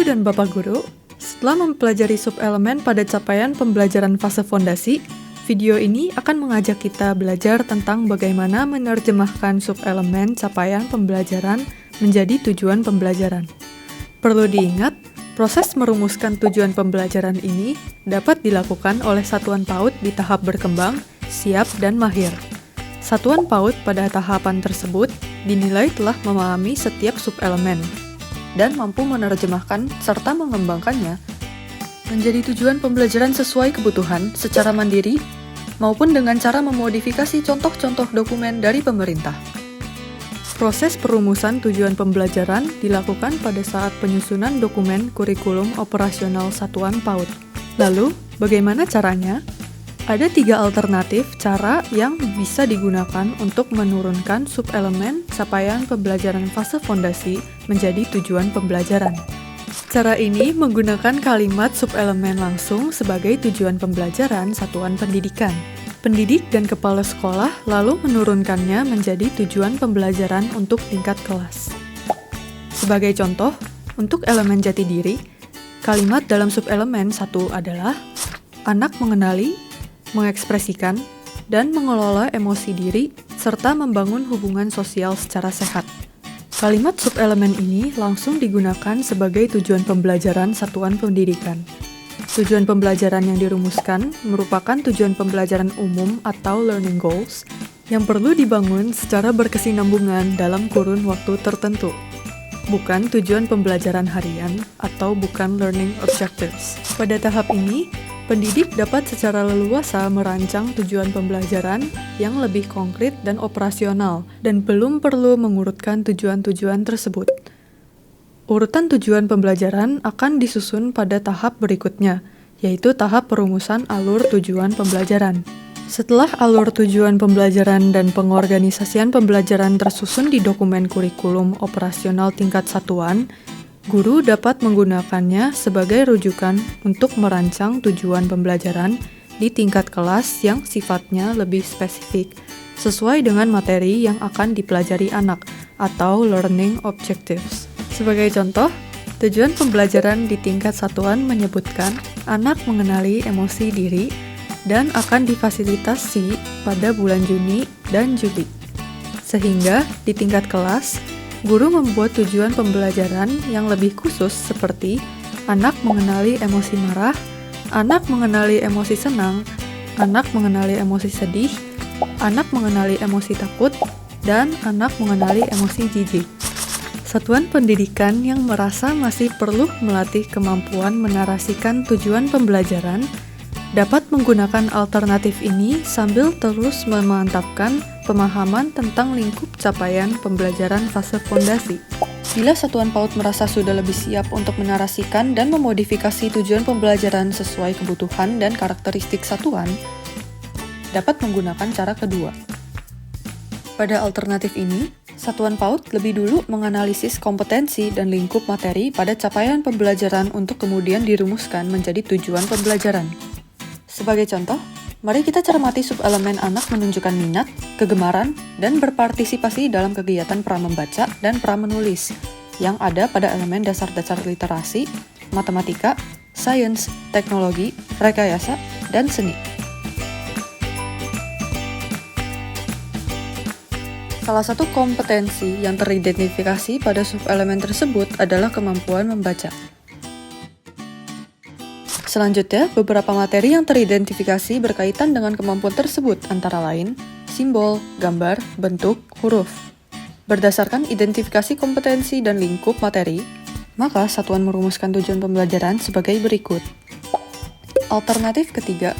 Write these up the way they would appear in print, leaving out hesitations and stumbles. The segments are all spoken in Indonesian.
Ibu dan Bapak Guru, setelah mempelajari subelemen pada capaian pembelajaran fase fondasi, video ini akan mengajak kita belajar tentang bagaimana menerjemahkan subelemen capaian pembelajaran menjadi tujuan pembelajaran. Perlu diingat, proses merumuskan tujuan pembelajaran ini dapat dilakukan oleh satuan PAUD di tahap berkembang, siap, dan mahir. Satuan PAUD pada tahapan tersebut dinilai telah memahami setiap subelemen dan mampu menerjemahkan serta mengembangkannya menjadi tujuan pembelajaran sesuai kebutuhan secara mandiri maupun dengan cara memodifikasi contoh-contoh dokumen dari pemerintah. Proses perumusan tujuan pembelajaran dilakukan pada saat penyusunan dokumen kurikulum operasional satuan PAUD. Lalu, bagaimana caranya? Ada 3 alternatif cara yang bisa digunakan untuk menurunkan subelemen capaian pembelajaran fase fondasi menjadi tujuan pembelajaran. Cara ini menggunakan kalimat subelemen langsung sebagai tujuan pembelajaran satuan pendidikan. Pendidik dan kepala sekolah lalu menurunkannya menjadi tujuan pembelajaran untuk tingkat kelas. Sebagai contoh, untuk elemen jati diri, kalimat dalam subelemen 1 adalah anak mengenali, mengekspresikan, dan mengelola emosi diri, serta membangun hubungan sosial secara sehat. Kalimat subelemen ini langsung digunakan sebagai tujuan pembelajaran satuan pendidikan. Tujuan pembelajaran yang dirumuskan merupakan tujuan pembelajaran umum atau learning goals yang perlu dibangun secara berkesinambungan dalam kurun waktu tertentu, bukan tujuan pembelajaran harian atau bukan learning objectives. Pada tahap ini, pendidik dapat secara leluasa merancang tujuan pembelajaran yang lebih konkret dan operasional, dan belum perlu mengurutkan tujuan-tujuan tersebut. Urutan tujuan pembelajaran akan disusun pada tahap berikutnya, yaitu tahap perumusan alur tujuan pembelajaran. Setelah alur tujuan pembelajaran dan pengorganisasian pembelajaran tersusun di dokumen kurikulum operasional tingkat satuan, guru dapat menggunakannya sebagai rujukan untuk merancang tujuan pembelajaran di tingkat kelas yang sifatnya lebih spesifik, sesuai dengan materi yang akan dipelajari anak, atau learning objectives. Sebagai contoh, tujuan pembelajaran di tingkat satuan menyebutkan anak mengenali emosi diri dan akan difasilitasi pada bulan Juni dan Juli. Sehingga di tingkat kelas, guru membuat tujuan pembelajaran yang lebih khusus seperti anak mengenali emosi marah, anak mengenali emosi senang, anak mengenali emosi sedih, anak mengenali emosi takut, dan anak mengenali emosi jijik. Satuan pendidikan yang merasa masih perlu melatih kemampuan menarasikan tujuan pembelajaran dapat menggunakan alternatif ini sambil terus memantapkan pemahaman tentang lingkup capaian pembelajaran fase fondasi. Bila satuan PAUD merasa sudah lebih siap untuk menarasikan dan memodifikasi tujuan pembelajaran sesuai kebutuhan dan karakteristik satuan, dapat menggunakan cara kedua. Pada alternatif ini, satuan PAUD lebih dulu menganalisis kompetensi dan lingkup materi pada capaian pembelajaran untuk kemudian dirumuskan menjadi tujuan pembelajaran. Sebagai contoh, mari kita cermati subelemen anak menunjukkan minat, kegemaran, dan berpartisipasi dalam kegiatan pra-membaca dan pra-menulis yang ada pada elemen dasar-dasar literasi, matematika, sains, teknologi, rekayasa, dan seni. Salah satu kompetensi yang teridentifikasi pada subelemen tersebut adalah kemampuan membaca. Selanjutnya, beberapa materi yang teridentifikasi berkaitan dengan kemampuan tersebut, antara lain simbol, gambar, bentuk, huruf. Berdasarkan identifikasi kompetensi dan lingkup materi, maka satuan merumuskan tujuan pembelajaran sebagai berikut. Alternatif ketiga,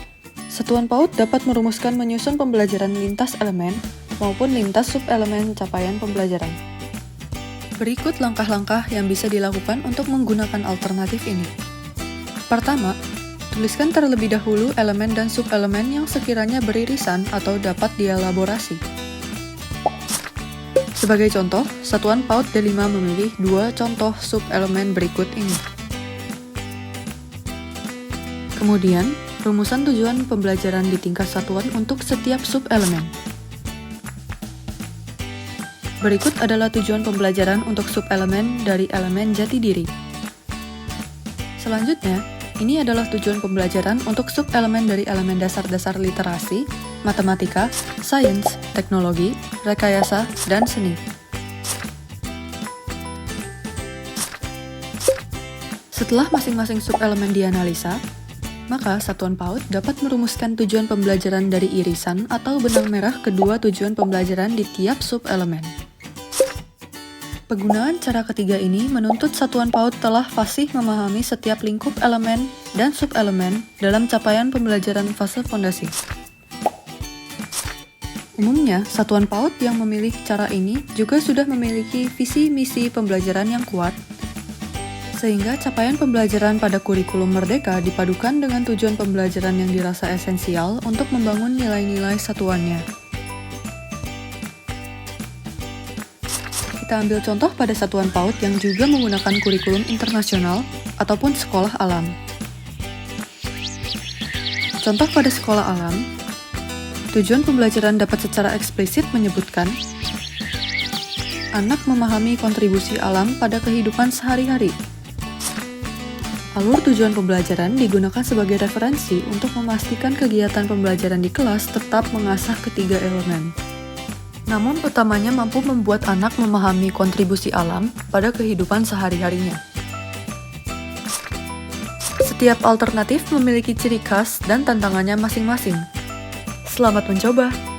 satuan PAUD dapat merumuskan menyusun pembelajaran lintas elemen maupun lintas subelemen capaian pembelajaran. Berikut langkah-langkah yang bisa dilakukan untuk menggunakan alternatif ini. Pertama, tuliskan terlebih dahulu elemen dan subelemen yang sekiranya beririsan atau dapat dielaborasi. Sebagai contoh, satuan PAUD D5 memilih 2 contoh subelemen berikut ini. Kemudian, rumusan tujuan pembelajaran di tingkat satuan untuk setiap subelemen. Berikut adalah tujuan pembelajaran untuk subelemen dari elemen jati diri. Selanjutnya, ini adalah tujuan pembelajaran untuk sub-elemen dari elemen dasar-dasar literasi, matematika, sains, teknologi, rekayasa, dan seni. Setelah masing-masing sub-elemen dianalisa, maka satuan PAUD dapat merumuskan tujuan pembelajaran dari irisan atau benang merah kedua tujuan pembelajaran di tiap sub-elemen. Penggunaan cara ketiga ini menuntut satuan PAUD telah fasih memahami setiap lingkup elemen dan sub-elemen dalam capaian pembelajaran fase fondasi. Umumnya, satuan PAUD yang memilih cara ini juga sudah memiliki visi misi pembelajaran yang kuat, sehingga capaian pembelajaran pada kurikulum Merdeka dipadukan dengan tujuan pembelajaran yang dirasa esensial untuk membangun nilai-nilai satuannya. Kita ambil contoh pada satuan PAUD yang juga menggunakan kurikulum internasional ataupun sekolah alam. Contoh pada sekolah alam, tujuan pembelajaran dapat secara eksplisit menyebutkan anak memahami kontribusi alam pada kehidupan sehari-hari. Alur tujuan pembelajaran digunakan sebagai referensi untuk memastikan kegiatan pembelajaran di kelas tetap mengasah ketiga elemen. Namun utamanya mampu membuat anak memahami kontribusi alam pada kehidupan sehari-harinya. Setiap alternatif memiliki ciri khas dan tantangannya masing-masing. Selamat mencoba!